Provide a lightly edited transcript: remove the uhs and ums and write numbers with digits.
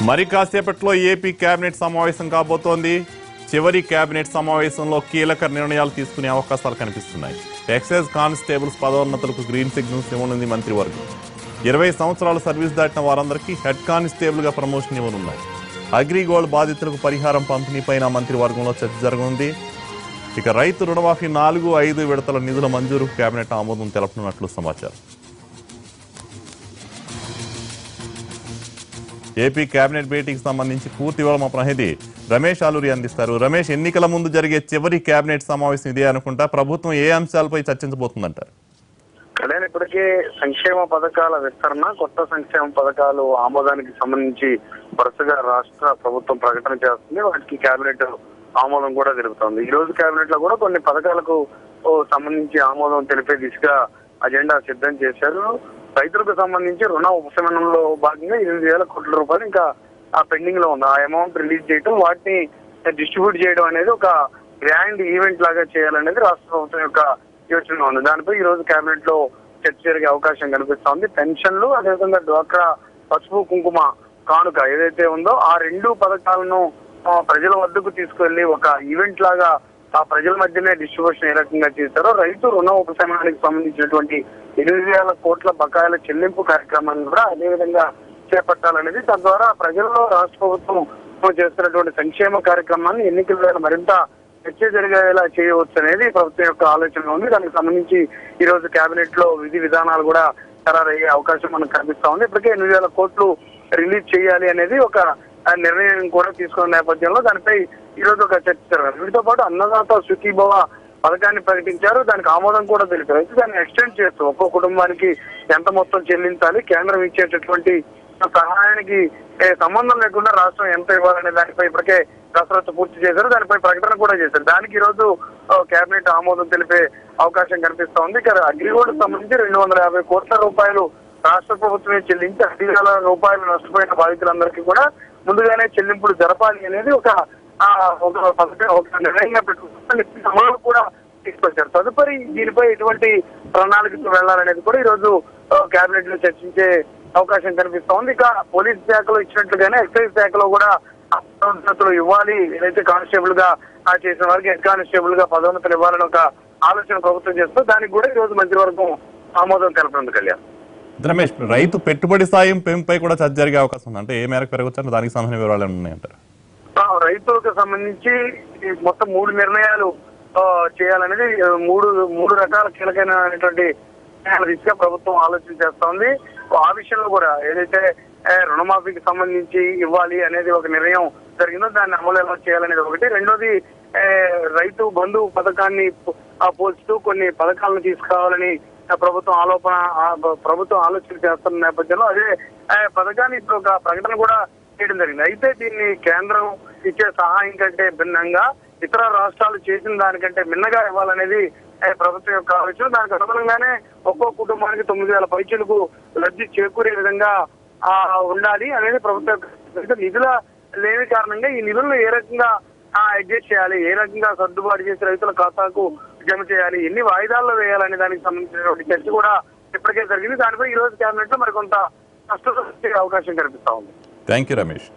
మరి కాసేపట్లో AP cabinet సమావేశం కాబోతోంది. చివరి కేబినెట్ సమావేశంలో కీలక నిర్ణయాలు తీసుకునే అవకాశాలు కనిపిస్తున్నాయి. ఎక్సైజ్ కానిస్టేబుల్స్ పదోన్నతులకు గ్రీన్ సిగ్నల్స్ ఇవ్వనుంది మంత్రివర్గం. 20 సంవత్సరాల సర్వీస్ దాటిన వారందరికీ హెడ్ కానిస్టేబుల్గా ప్రమోషన్ ఇవ్వనున్నాయి. అగ్రిగోల్డ్ బాధితులకు పరిహారం పంపిణీపైన మంత్రివర్గంలో చర్చ జరగనుంది. ఇక రైతు రుణమాఫీ 4, 5 విడతల నిధుల మంజూరు కేబినెట్ ఆమోదం తెలపనున్నట్లు సమాచారం. ఏపీ కేబినెట్ భేటీకి సంబంధించి పూర్తి వివరం మా ప్రతినిధి రమేష్ ఆలూరి అందిస్తారు. రమేష్, ఎన్నికల ముందు జరిగే చివరి కేబినెట్ సమావేశం ఇదే అనుకుంటా. ప్రభుత్వం ఏ అంశాలపై చర్చించబోతుందంటారు? కళ్యాణ్, ఇప్పటికే సంక్షేమ పథకాల విస్తరణ, కొత్త సంక్షేమ పథకాలు ఆమోదానికి సంబంధించి వరుసగా రాష్ట్ర ప్రభుత్వం ప్రకటన చేస్తుంది. వాటికి కేబినెట్ ఆమోదం కూడా తెలుపుతోంది. ఈ రోజు కేబినెట్ లో కూడా కొన్ని పథకాలకు సంబంధించి ఆమోదం తెలిపే దిశగా అజెండా సిద్ధం చేశారు. రైతులకు సంబంధించి రుణ ఉపశమనంలో భాగంగా 8,000 కోట్ల రూపాయలు ఇంకా ఆ పెండింగ్ లో ఉంది. ఆ అమౌంట్ రిలీజ్ చేయడం, వాటిని డిస్ట్రిబ్యూట్ చేయడం అనేది ఒక గ్రాండ్ ఈవెంట్ లాగా చేయాలనేది రాష్ట్ర ప్రభుత్వం యొక్క యోచన ఉంది. దానిపై ఈ రోజు కేబినెట్ లో చర్చ జరిగే అవకాశం కనిపిస్తోంది. పెన్షన్లు, అదేవిధంగా డ్వాక్రా పసుపు కుంకుమ కానుక ఏదైతే ఉందో ఆ 2 పథకాలను ప్రజల వద్దకు తీసుకెళ్లి ఒక ఈవెంట్ లాగా ఆ ప్రజల మధ్యనే డిస్ట్రిబ్యూషన్ ఏ రకంగా చేశారో, రైతు రుణ ఉపశమనానికి సంబంధించినటువంటి 8,000 కోట్ల బకాయిల చెల్లింపు కార్యక్రమాన్ని కూడా అదే విధంగా చేపట్టాలనేది, తద్వారా ప్రజల్లో రాష్ట్ర ప్రభుత్వం చేస్తున్నటువంటి సంక్షేమ కార్యక్రమాన్ని ఎన్నికల వేళ మరింత చర్చ జరిగేలా చేయవచ్చు అనేది ప్రభుత్వం యొక్క ఆలోచన ఉంది. దానికి సంబంధించి ఈ రోజు కేబినెట్ లో విధి విధానాలు కూడా ఖరారయ్యే అవకాశం మనకు కనిపిస్తా ఉంది. ఇప్పటికే 8,000 కోట్లు రిలీజ్ చేయాలి అనేది ఒక నిర్ణయం కూడా తీసుకున్న నేపథ్యంలో దానిపై ఈ రోజు ఒక చర్చ జరగాలి. వీటితో పాటు అన్నదాత సుఖీభవ పథకాన్ని ప్రకటించారు. దానికి ఆమోదం కూడా తెలిపారు. అయితే దాన్ని ఎక్స్టెండ్ చేస్తూ ఒక్కో కుటుంబానికి ఎంత మొత్తం చెల్లించాలి, కేంద్రం ఇచ్చేటటువంటి సహాయానికి సంబంధం లేకుండా రాష్ట్రం ఎంత ఇవ్వాలనే దానిపై ఇప్పటికే కసరత్తు పూర్తి చేశారు. దానిపై ప్రకటన కూడా చేశారు. దానికి ఈ రోజు కేబినెట్ ఆమోదం తెలిపే అవకాశం కనిపిస్తా ఉంది. ఇక అగ్రిగోల్డ్ సంబంధించి 250 కోట్ల రూపాయలు రాష్ట్ర ప్రభుత్వమే చెల్లించి 5,000 రూపాయలు నష్టపోయిన బాధితులందరికీ కూడా ముందుగానే చెల్లింపులు జరపాలి అనేది ఒక నిర్ణయంగా పెట్టుకుంటే అమలు కూడా తీసుకొచ్చారు. తదుపరి దీనిపై ఎటువంటి ప్రణాళికకు వెళ్లాలనేది కూడా ఈ రోజు కేబినెట్ లో చర్చించే అవకాశం కనిపిస్తా ఉంది. ఇక పోలీస్ శాఖలో ఇచ్చినట్లుగానే ఎక్సైజ్ శాఖలో కూడా పదోన్నతులు ఇవ్వాలి. ఏదైతే కానిస్టేబుల్ గా చేసిన వారికి హెడ్ కానిస్టేబుల్ గా పదోన్నతులు ఇవ్వాలని ఒక ఆలోచన ప్రభుత్వం చేస్తూ దానికి కూడా ఈ రోజు మంత్రివర్గం ఆమోదం తెలపనుంది. కళ్యాణ్, రమేష్, రైతు పెట్టుబడి సాయం పెంపుపై కూడా చర్చ జరిగే అవకాశం ఉంది. అంటే ఏ మేరకు పెరగచ్చు, దానికి సంబంధించిన వివరాలు ఉన్నాయంటారు? రైతులకు సంబంధించి మొత్తం 3 నిర్ణయాలు చేయాలనేది మూడు రకాల కీలకమైనటువంటి దిశగా ప్రభుత్వం ఆలోచన చేస్తా ఉంది. ఆ విషయంలో కూడా ఏదైతే రుణమాఫీకి సంబంధించి ఇవ్వాలి అనేది ఒక నిర్ణయం జరిగిందో దాన్ని అమలు ఎలా చేయాలనేది ఒకటి. రెండోది, రైతు బంధు పథకాన్ని పోల్చుతూ కొన్ని పథకాలను తీసుకురావాలని ప్రభుత్వం ఆలోచన చేస్తున్న నేపథ్యంలో అదే పథకాన్ని ఇప్పుడు ఒక ప్రకటన కూడా చేయడం జరిగింది. అయితే దీన్ని కేంద్రం ఇచ్చే సహాయం కంటే భిన్నంగా ఇతర రాష్ట్రాలు చేసిన దానికంటే మిన్నగా ఇవ్వాలనేది ప్రభుత్వం యొక్క ఆలోచన. దానికి అనుగుణంగానే ఒక్కో కుటుంబానికి 9,000 పైచలకు లబ్ధి చేకూరే విధంగా ఉండాలి అనేది ప్రభుత్వం. నిధుల లేని కారణంగా ఈ నిధులను ఏ రకంగా అడ్జస్ట్ చేయాలి, ఏ రకంగా సర్దుబాటు చేసి రైతుల ఖాతాకు జమ చేయాలి, ఎన్ని వాయిదాల్లో వేయాలనే దానికి సంబంధించినటువంటి చర్చ కూడా ఇప్పటికే జరిగింది. దానిపై ఈ రోజు కేబినెట్ లో మరికొంత స్పష్టత వచ్చే అవకాశం కనిపిస్తా ఉంది. Thank you Ramesh.